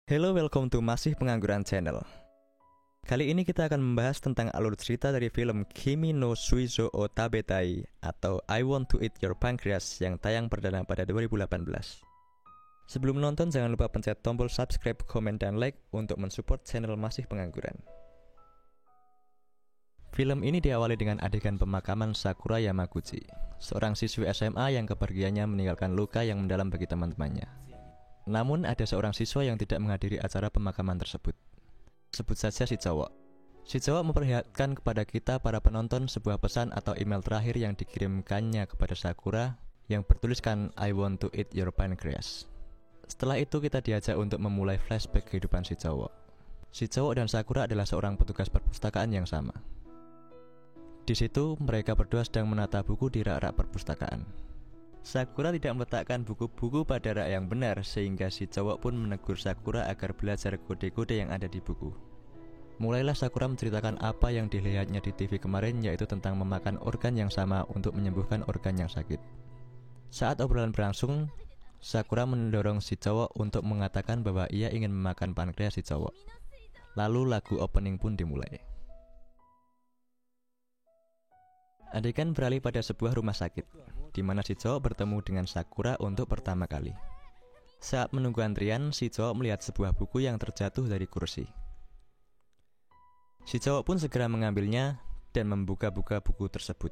Hello, welcome to Masih Pengangguran Channel. Kali ini kita akan membahas tentang alur cerita dari film Kimi no Suizo o Tabetai atau I Want to Eat Your Pancreas yang tayang perdana pada 2018. Sebelum nonton, jangan lupa pencet tombol subscribe, komen, dan like untuk mensupport channel Masih Pengangguran. Film ini diawali dengan adegan pemakaman Sakura Yamaguchi, seorang siswi SMA yang kepergiannya meninggalkan luka yang mendalam bagi teman-temannya. Namun ada seorang siswa yang tidak menghadiri acara pemakaman tersebut. Sebut saja si cowok. Si cowok memperlihatkan kepada kita para penonton sebuah pesan atau email terakhir yang dikirimkannya kepada Sakura yang bertuliskan I want to eat your pancreas. Setelah itu kita diajak untuk memulai flashback kehidupan si cowok. Si cowok dan Sakura adalah seorang petugas perpustakaan yang sama. Di situ mereka berdua sedang menata buku di rak-rak perpustakaan. Sakura tidak meletakkan buku-buku pada rak yang benar sehingga si cowok pun menegur Sakura agar belajar kode-kode yang ada di buku. Mulailah Sakura menceritakan apa yang dilihatnya di TV kemarin, yaitu tentang memakan organ yang sama untuk menyembuhkan organ yang sakit. Saat obrolan berlangsung, Sakura mendorong si cowok untuk mengatakan bahwa ia ingin memakan pankreas si cowok. Lalu lagu opening pun dimulai. Adegan beralih pada sebuah rumah sakit, di mana si cowok bertemu dengan Sakura untuk pertama kali. Saat menunggu antrian, si cowok melihat sebuah buku yang terjatuh dari kursi. Si cowok pun segera mengambilnya dan membuka-buka buku tersebut.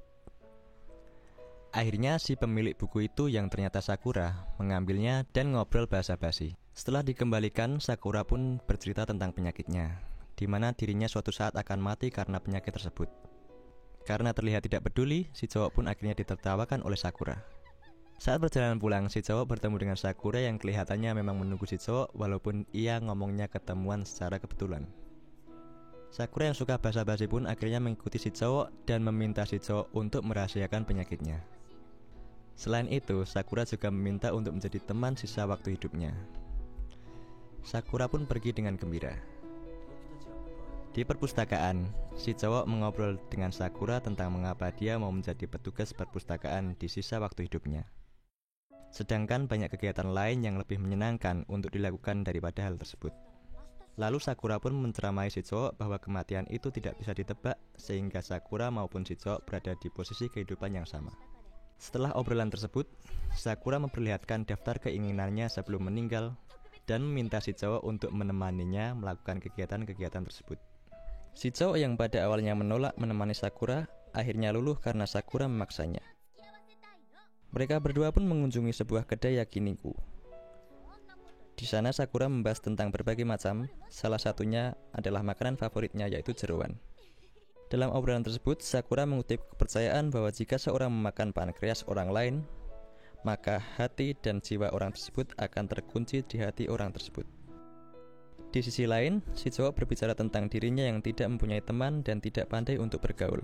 Akhirnya si pemilik buku itu yang ternyata Sakura mengambilnya dan ngobrol basa-basi. Setelah dikembalikan, Sakura pun bercerita tentang penyakitnya, di mana dirinya suatu saat akan mati karena penyakit tersebut. Karena terlihat tidak peduli, si cowok pun akhirnya ditertawakan oleh Sakura. Saat perjalanan pulang, si cowok bertemu dengan Sakura yang kelihatannya memang menunggu si cowok walaupun ia ngomongnya ketemuan secara kebetulan. Sakura yang suka basa-basi pun akhirnya mengikuti si cowok dan meminta si cowok untuk merahasiakan penyakitnya. Selain itu, Sakura juga meminta untuk menjadi teman sisa waktu hidupnya. Sakura pun pergi dengan gembira. Di perpustakaan, si cowok mengobrol dengan Sakura tentang mengapa dia mau menjadi petugas perpustakaan di sisa waktu hidupnya. Sedangkan banyak kegiatan lain yang lebih menyenangkan untuk dilakukan daripada hal tersebut. Lalu Sakura pun menceramai si cowok bahwa kematian itu tidak bisa ditebak, sehingga Sakura maupun si cowok berada di posisi kehidupan yang sama. Setelah obrolan tersebut, Sakura memperlihatkan daftar keinginannya sebelum meninggal dan meminta si cowok untuk menemaninya melakukan kegiatan-kegiatan tersebut. Si cowok yang pada awalnya menolak menemani Sakura akhirnya luluh karena Sakura memaksanya. Mereka berdua pun mengunjungi sebuah kedai yakiniku. Di sana Sakura membahas tentang berbagai macam, salah satunya adalah makanan favoritnya yaitu jeroan. Dalam obrolan tersebut, Sakura mengutip kepercayaan bahwa jika seorang memakan pankreas orang lain, maka hati dan jiwa orang tersebut akan terkunci di hati orang tersebut. Di sisi lain, si cowok berbicara tentang dirinya yang tidak mempunyai teman dan tidak pandai untuk bergaul.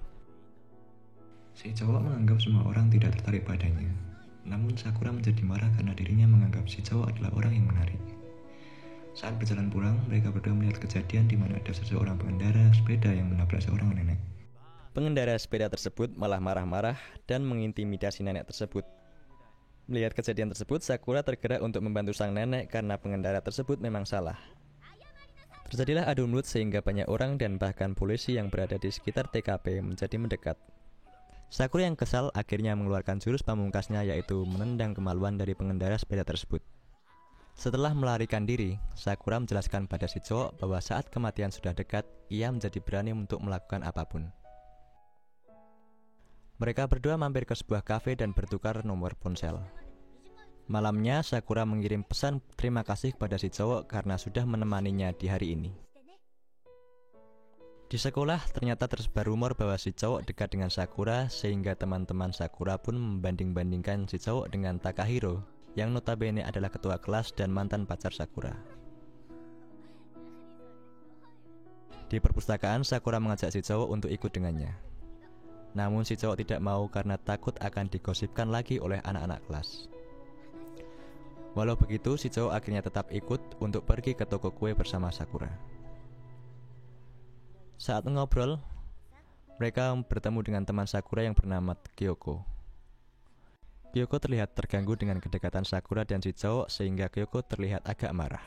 Si cowok menganggap semua orang tidak tertarik padanya. Namun Sakura menjadi marah karena dirinya menganggap si cowok adalah orang yang menarik. Saat berjalan pulang, mereka berdua melihat kejadian di mana ada seseorang pengendara sepeda yang menabrak seorang nenek. Pengendara sepeda tersebut malah marah-marah dan mengintimidasi nenek tersebut. Melihat kejadian tersebut, Sakura tergerak untuk membantu sang nenek karena pengendara tersebut memang salah. Terjadilah adu mulut sehingga banyak orang dan bahkan polisi yang berada di sekitar TKP menjadi mendekat. Sakura yang kesal akhirnya mengeluarkan jurus pamungkasnya, yaitu menendang kemaluan dari pengendara sepeda tersebut. Setelah melarikan diri, Sakura menjelaskan pada si cowok bahwa saat kematian sudah dekat, ia menjadi berani untuk melakukan apapun. Mereka berdua mampir ke sebuah kafe dan bertukar nomor ponsel. Malamnya, Sakura mengirim pesan terima kasih kepada si cowok karena sudah menemaninya di hari ini. Di sekolah, ternyata tersebar rumor bahwa si cowok dekat dengan Sakura, sehingga teman-teman Sakura pun membanding-bandingkan si cowok dengan Takahiro, yang notabene adalah ketua kelas dan mantan pacar Sakura. Di perpustakaan, Sakura mengajak si cowok untuk ikut dengannya. Namun si cowok tidak mau karena takut akan digosipkan lagi oleh anak-anak kelas. Walau begitu, si cowok akhirnya tetap ikut untuk pergi ke toko kue bersama Sakura. Saat ngobrol, mereka bertemu dengan teman Sakura yang bernama Kyoko. Kyoko terlihat terganggu dengan kedekatan Sakura dan si cowok sehingga Kyoko terlihat agak marah.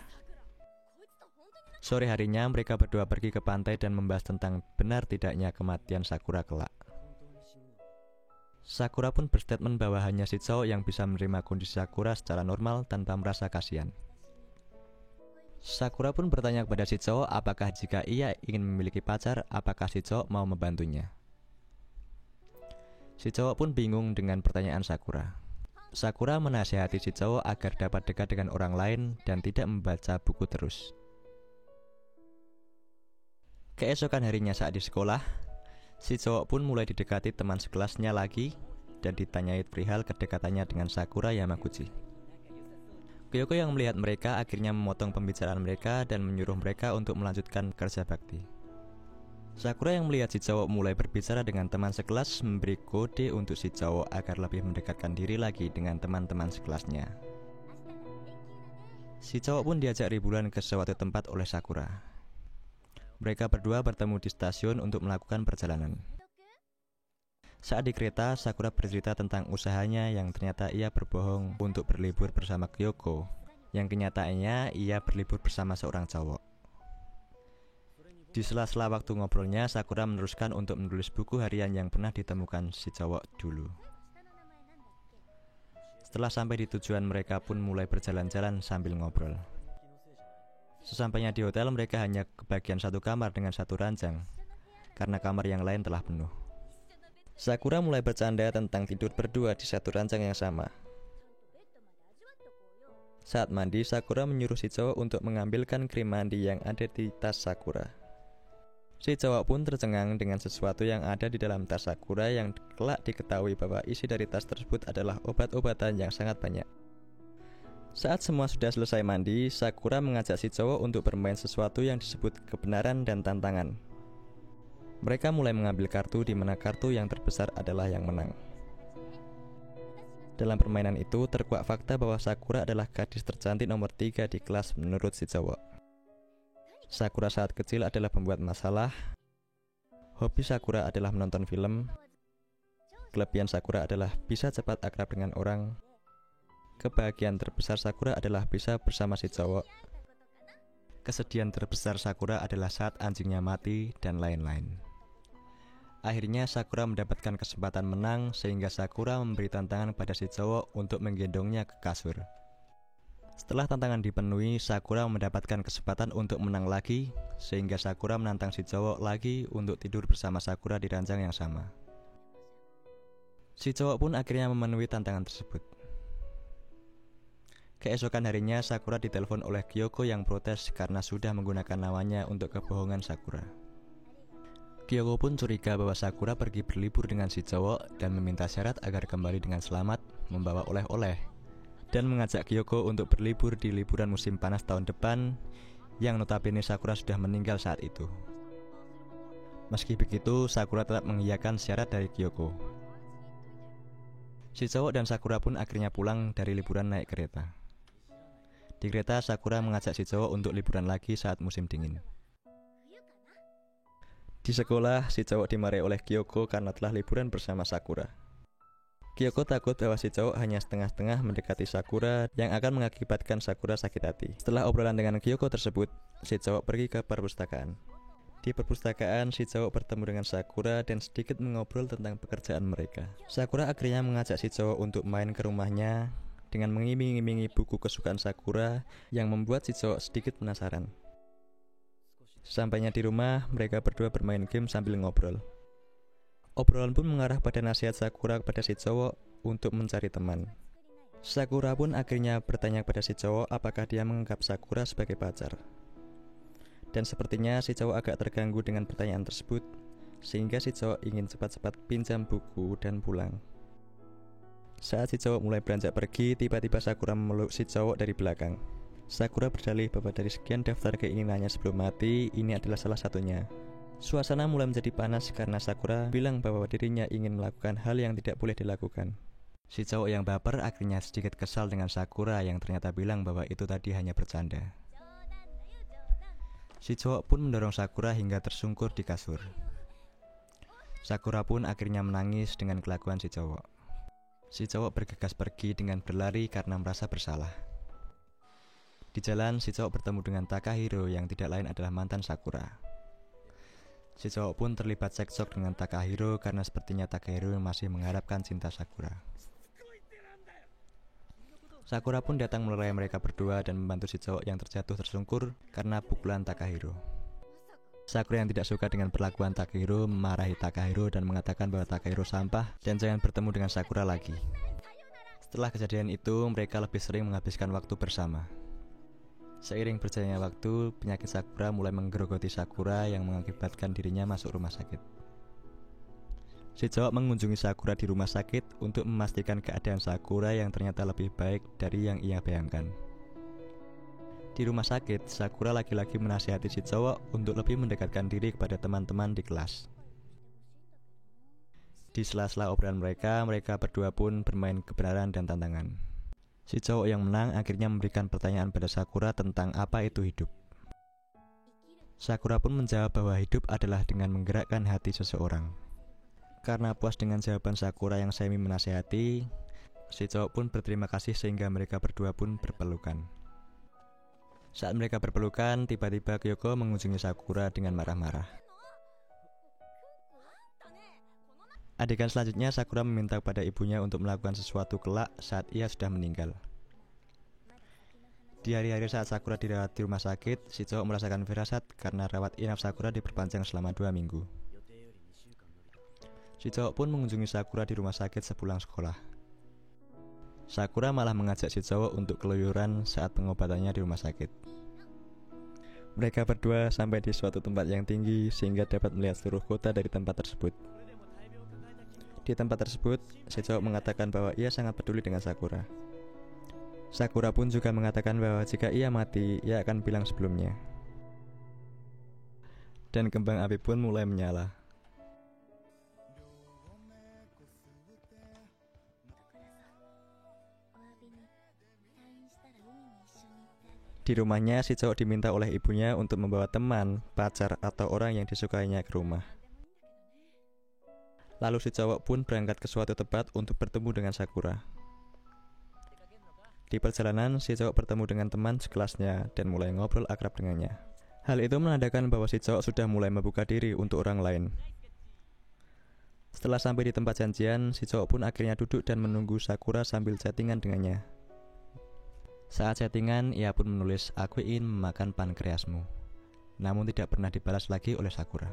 Sore harinya mereka berdua pergi ke pantai dan membahas tentang benar tidaknya kematian Sakura kelak. Sakura pun berstatement bahwa hanya si cowok yang bisa menerima kondisi Sakura secara normal tanpa merasa kasihan. Sakura pun bertanya kepada si cowok apakah jika ia ingin memiliki pacar, apakah si cowok mau membantunya. Si cowok pun bingung dengan pertanyaan Sakura. Sakura menasihati si cowok agar dapat dekat dengan orang lain dan tidak membaca buku terus. Keesokan harinya saat di sekolah, si cowok pun mulai didekati teman sekelasnya lagi dan ditanyai perihal kedekatannya dengan Sakura Yamaguchi. Kyoko yang melihat mereka akhirnya memotong pembicaraan mereka dan menyuruh mereka untuk melanjutkan kerja bakti. Sakura yang melihat si cowok mulai berbicara dengan teman sekelas memberi kode untuk si cowok agar lebih mendekatkan diri lagi dengan teman-teman sekelasnya. Si cowok pun diajak liburan ke suatu tempat oleh Sakura. Mereka berdua bertemu di stasiun untuk melakukan perjalanan. Saat di kereta, Sakura bercerita tentang usahanya yang ternyata ia berbohong untuk berlibur bersama Kyoko, yang kenyataannya ia berlibur bersama seorang cowok. Di sela-sela waktu ngobrolnya, Sakura meneruskan untuk menulis buku harian yang pernah ditemukan si cowok dulu. Setelah sampai di tujuan, mereka pun mulai berjalan-jalan sambil ngobrol. Sesampainya di hotel, mereka hanya kebagian satu kamar dengan satu ranjang, karena kamar yang lain telah penuh. Sakura mulai bercanda tentang tidur berdua di satu ranjang yang sama. Saat mandi, Sakura menyuruh si cowok untuk mengambilkan krim mandi yang ada di tas Sakura. Si cowok pun tercengang dengan sesuatu yang ada di dalam tas Sakura yang kelak diketahui bahwa isi dari tas tersebut adalah obat-obatan yang sangat banyak. Saat semua sudah selesai mandi, Sakura mengajak si cowok untuk bermain sesuatu yang disebut kebenaran dan tantangan. Mereka mulai mengambil kartu di mana kartu yang terbesar adalah yang menang. Dalam permainan itu terkuak fakta bahwa Sakura adalah gadis tercantik nomor 3 di kelas menurut si cowok. Sakura saat kecil adalah pembuat masalah. Hobi Sakura adalah menonton film. Kelebihan Sakura adalah bisa cepat akrab dengan orang. Kebahagiaan terbesar Sakura adalah bisa bersama si cowok. Kesedihan terbesar Sakura adalah saat anjingnya mati, dan lain-lain. Akhirnya Sakura mendapatkan kesempatan menang sehingga Sakura memberi tantangan pada si cowok untuk menggendongnya ke kasur. Setelah tantangan dipenuhi, Sakura mendapatkan kesempatan untuk menang lagi sehingga Sakura menantang si cowok lagi untuk tidur bersama Sakura di ranjang yang sama. Si cowok pun akhirnya memenuhi tantangan tersebut. Keesokan harinya Sakura ditelepon oleh Kyoko yang protes karena sudah menggunakan namanya untuk kebohongan Sakura. Kyoko pun curiga bahwa Sakura pergi berlibur dengan si cowok dan meminta syarat agar kembali dengan selamat, membawa oleh-oleh, dan mengajak Kyoko untuk berlibur di liburan musim panas tahun depan yang notabene Sakura sudah meninggal saat itu. Meski begitu, Sakura tetap mengiyakan syarat dari Kyoko. Si cowok dan Sakura pun akhirnya pulang dari liburan naik kereta. Di kereta, Sakura mengajak si cowok untuk liburan lagi saat musim dingin. Di sekolah, si cowok dimarahi oleh Kyoko karena telah liburan bersama Sakura. Kyoko takut bahwa si cowok hanya setengah-setengah mendekati Sakura yang akan mengakibatkan Sakura sakit hati. Setelah obrolan dengan Kyoko tersebut, si cowok pergi ke perpustakaan. Di perpustakaan, si cowok bertemu dengan Sakura dan sedikit mengobrol tentang pekerjaan mereka. Sakura akhirnya mengajak si cowok untuk main ke rumahnya dengan mengiming-imingi buku kesukaan Sakura yang membuat si cowok sedikit penasaran. Sampainya di rumah, mereka berdua bermain game sambil ngobrol. Obrolan pun mengarah pada nasihat Sakura kepada si cowok untuk mencari teman. Sakura pun akhirnya bertanya kepada si cowok apakah dia menganggap Sakura sebagai pacar. Dan sepertinya si cowok agak terganggu dengan pertanyaan tersebut, sehingga si cowok ingin cepat-cepat pinjam buku dan pulang. Saat si cowok mulai beranjak pergi, tiba-tiba Sakura memeluk si cowok dari belakang. Sakura berdalih bahwa dari sekian daftar keinginannya sebelum mati, ini adalah salah satunya. Suasana mulai menjadi panas karena Sakura bilang bahwa dirinya ingin melakukan hal yang tidak boleh dilakukan. Si cowok yang baper akhirnya sedikit kesal dengan Sakura yang ternyata bilang bahwa itu tadi hanya bercanda. Si cowok pun mendorong Sakura hingga tersungkur di kasur. Sakura pun akhirnya menangis dengan kelakuan si cowok. Si cowok bergegas pergi dengan berlari karena merasa bersalah. Di jalan, si cowok bertemu dengan Takahiro yang tidak lain adalah mantan Sakura. Si cowok pun terlibat cekcok dengan Takahiro karena sepertinya Takahiro masih mengharapkan cinta Sakura. Sakura pun datang melerai mereka berdua dan membantu si cowok yang terjatuh tersungkur karena pukulan Takahiro. Sakura yang tidak suka dengan perlakuan Takahiro memarahi Takahiro dan mengatakan bahwa Takahiro sampah dan jangan bertemu dengan Sakura lagi. Setelah kejadian itu, mereka lebih sering menghabiskan waktu bersama. Seiring berjalannya waktu, penyakit Sakura mulai menggerogoti Sakura yang mengakibatkan dirinya masuk rumah sakit. Si cowok mengunjungi Sakura di rumah sakit untuk memastikan keadaan Sakura yang ternyata lebih baik dari yang ia bayangkan. Di rumah sakit, Sakura lagi-lagi menasihati si cowok untuk lebih mendekatkan diri kepada teman-teman di kelas. Di sela-sela obrolan mereka berdua pun bermain kebenaran dan tantangan. Si cowok yang menang akhirnya memberikan pertanyaan pada Sakura tentang apa itu hidup. Sakura pun menjawab bahwa hidup adalah dengan menggerakkan hati seseorang. Karena puas dengan jawaban Sakura yang semi menasehati, si cowok pun berterima kasih sehingga mereka berdua pun berpelukan. Saat mereka berpelukan, tiba-tiba Kyoko mengunjungi Sakura dengan marah-marah. Adegan selanjutnya, Sakura meminta kepada ibunya untuk melakukan sesuatu kelak saat ia sudah meninggal. Di hari-hari saat Sakura dirawat di rumah sakit, si cowok merasakan firasat karena rawat inap Sakura diperpanjang selama 2 minggu. Si cowok pun mengunjungi Sakura di rumah sakit sepulang sekolah. Sakura malah mengajak si cowok untuk keluyuran saat pengobatannya di rumah sakit. Mereka berdua sampai di suatu tempat yang tinggi sehingga dapat melihat seluruh kota dari tempat tersebut. Di tempat tersebut, si cowok mengatakan bahwa ia sangat peduli dengan Sakura. Sakura pun juga mengatakan bahwa jika ia mati, ia akan bilang sebelumnya. Dan kembang api pun mulai menyala. Di rumahnya, si cowok diminta oleh ibunya untuk membawa teman, pacar, atau orang yang disukainya ke rumah. Lalu si cowok pun berangkat ke suatu tempat untuk bertemu dengan Sakura. Di perjalanan, si cowok bertemu dengan teman sekelasnya dan mulai ngobrol akrab dengannya. Hal itu menandakan bahwa si cowok sudah mulai membuka diri untuk orang lain. Setelah sampai di tempat janjian, si cowok pun akhirnya duduk dan menunggu Sakura sambil chattingan dengannya. Saat chattingan, ia pun menulis, "Aku ingin memakan pankreasmu." Namun tidak pernah dibalas lagi oleh Sakura.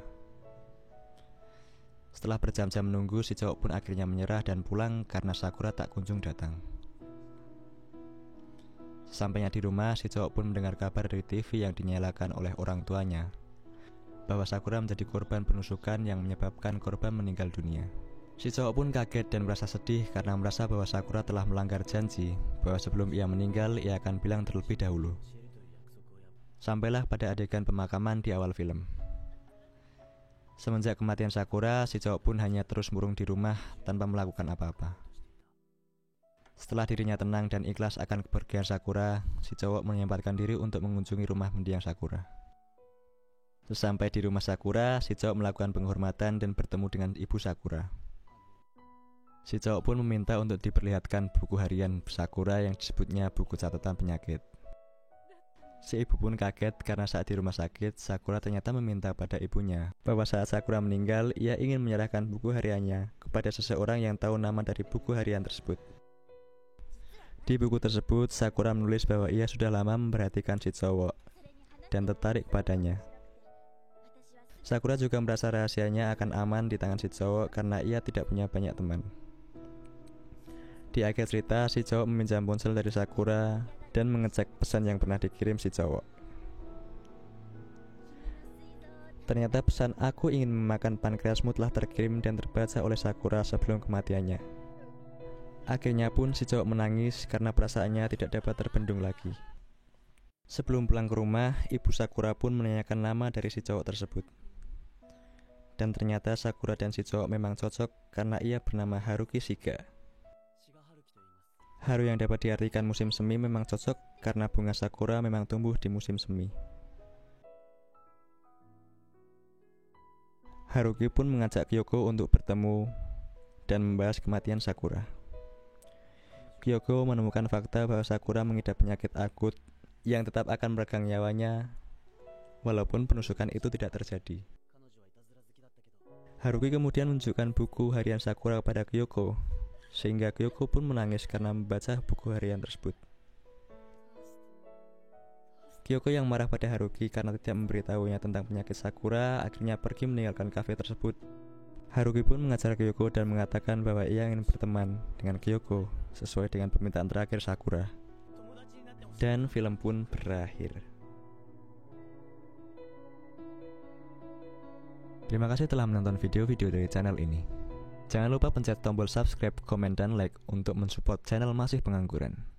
Setelah berjam-jam menunggu, si cowok pun akhirnya menyerah dan pulang karena Sakura tak kunjung datang. Sesampainya di rumah, si cowok pun mendengar kabar dari TV yang dinyalakan oleh orang tuanya bahwa Sakura menjadi korban penusukan yang menyebabkan korban meninggal dunia. Si cowok pun kaget dan merasa sedih karena merasa bahwa Sakura telah melanggar janji bahwa sebelum ia meninggal, ia akan bilang terlebih dahulu. Sampailah pada adegan pemakaman di awal film. Semenjak kematian Sakura, si cowok pun hanya terus murung di rumah tanpa melakukan apa-apa. Setelah dirinya tenang dan ikhlas akan kepergian Sakura, si cowok menyempatkan diri untuk mengunjungi rumah mendiang Sakura. Sesampai di rumah Sakura, si cowok melakukan penghormatan dan bertemu dengan ibu Sakura. Si cowok pun meminta untuk diperlihatkan buku harian Sakura yang disebutnya buku catatan penyakit. Si ibu pun kaget karena saat di rumah sakit, Sakura ternyata meminta pada ibunya bahwa saat Sakura meninggal, ia ingin menyerahkan buku hariannya kepada seseorang yang tahu nama dari buku harian tersebut. Di buku tersebut, Sakura menulis bahwa ia sudah lama memperhatikan si cowok dan tertarik padanya. Sakura juga merasa rahasianya akan aman di tangan si cowok karena ia tidak punya banyak teman. Di akhir cerita, si cowok meminjam ponsel dari Sakura dan mengecek pesan yang pernah dikirim si cowok. Ternyata pesan "aku ingin memakan pankreasmu" telah terkirim dan terbaca oleh Sakura sebelum kematiannya. Akhirnya pun si cowok menangis karena perasaannya tidak dapat terbendung lagi. Sebelum pulang ke rumah, ibu Sakura pun menanyakan nama dari si cowok tersebut. Dan ternyata Sakura dan si cowok memang cocok karena ia bernama Haruki Shiga. Haru yang dapat diartikan musim semi memang cocok karena bunga sakura memang tumbuh di musim semi. Haruki pun mengajak Kyoko untuk bertemu dan membahas kematian Sakura. Kyoko menemukan fakta bahwa Sakura mengidap penyakit akut yang tetap akan meregang nyawanya walaupun penusukan itu tidak terjadi. Haruki kemudian menunjukkan buku harian Sakura kepada Kyoko, sehingga Kyoko pun menangis karena membaca buku harian tersebut. Kyoko yang marah pada Haruki karena tidak memberitahunya tentang penyakit Sakura akhirnya pergi meninggalkan kafe tersebut. Haruki pun mengajar Kyoko dan mengatakan bahwa ia ingin berteman dengan Kyoko sesuai dengan permintaan terakhir Sakura. Dan film pun berakhir. Terima kasih telah menonton video-video dari channel ini. Jangan lupa pencet tombol subscribe, komen, dan like untuk mensupport channel Masih Pengangguran.